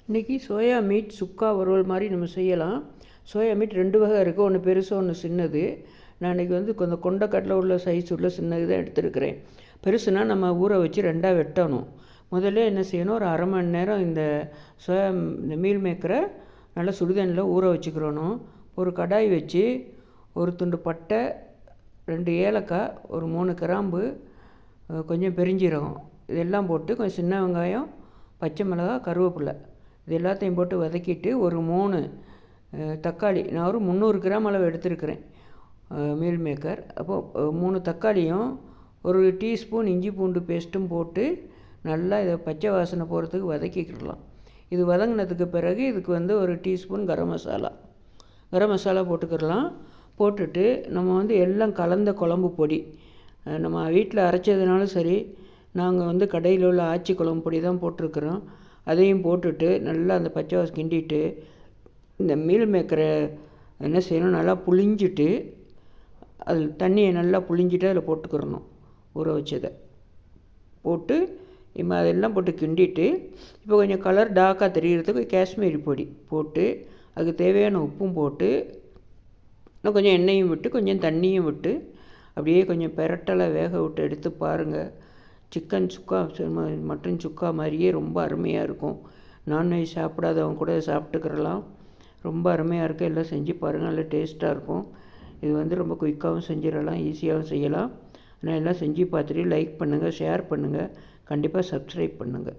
இன்றைக்கி soya meet சுக்கா வறுவல் மாதிரி நம்ம செய்யலாம். சோயா மீட் 2 வகை இருக்குது. ஒன்று பெருசு, ஒன்று சின்னது. நான் இன்றைக்கி கொஞ்சம் கொண்டக்கடலை உள்ள சைஸ் உள்ள சின்னது தான் எடுத்துருக்கிறேன். பெருசுனா நம்ம ஊற வச்சு 2ஆக வெட்டணும். முதல்ல என்ன செய்யணும், ஒரு அரை மணி நேரம் இந்த இந்த மீல் மேக்கரை நல்லா சுடுதண்ணியில் ஊற வச்சுக்கிறணும். ஒரு கடாய் வச்சு ஒரு துண்டு பட்டை, 2 ஏலக்காய், ஒரு 3 கிராம்பு, கொஞ்சம் பெருஞ்சீரகம் இதெல்லாம் போட்டு கொஞ்சம் சின்ன வெங்காயம், பச்சை மிளகாய், கருவேப்பிலை இது எல்லாத்தையும் போட்டு வதக்கிட்டு ஒரு 3 தக்காளி, நான் ஒரு 300 கிராம் அளவு எடுத்துருக்கிறேன் மீல் மேக்கர். அப்போது 3 தக்காளியும் ஒரு டீஸ்பூன் இஞ்சி பூண்டு பேஸ்ட்டும் போட்டு நல்லா இதை பச்சை வாசனை போகிறதுக்கு வதக்கிக்கிடலாம். இது வதங்கினதுக்கு பிறகு இதுக்கு ஒரு டீஸ்பூன் கரம் மசாலா போட்டுக்கிடலாம். போட்டுட்டு நம்ம எல்லாம் கலந்த குழம்பு பொடி, நம்ம வீட்டில் அரைச்சதுனாலும் சரி, நாங்கள் கடையில் உள்ள ஆச்சி குழம்பு பொடி தான் போட்டிருக்கிறோம். அதையும் போட்டுட்டு நல்லா அந்த பச்சை வாசம் கிண்டிட்டு இந்த மீல் மேக்கரை என்ன செய்யணும், நல்லா புழிஞ்சிட்டு அதில் தண்ணியை நல்லா புழிஞ்சிட்டு அதில் போட்டுக்கிறணும். ஊற வச்சதை போட்டு இப்போ அதெல்லாம் போட்டு கிண்டிட்டு, இப்போ கொஞ்சம் கலர் டார்க்காக தெரிகிறதுக்கு காஷ்மீரி பொடி போட்டு அதுக்கு தேவையான உப்பும் போட்டு இன்னும் கொஞ்சம் எண்ணெயும் விட்டு கொஞ்சம் தண்ணியும் விட்டு அப்படியே கொஞ்சம் பெரட்டலை வேக விட்டு எடுத்து பாருங்கள். சிக்கன் சுக்கா, மட்டன் சுக்கா மாதிரியே ரொம்ப அருமையாக இருக்கும். நான்வெஜ் சாப்பிடாதவங்க கூட சாப்பிட்டுக்கிறலாம். ரொம்ப அருமையாக இருக்குது. எல்லாம் செஞ்சு பாருங்கள், நல்லா டேஸ்ட்டாக இருக்கும். இது ரொம்ப குயிக்காகவும் செஞ்சிடலாம், ஈஸியாகவும் செய்யலாம். ஆனால் எல்லாம் செஞ்சு பார்த்துட்டு லைக் பண்ணுங்கள், ஷேர் பண்ணுங்கள், கண்டிப்பாக சப்ஸ்கிரைப் பண்ணுங்கள்.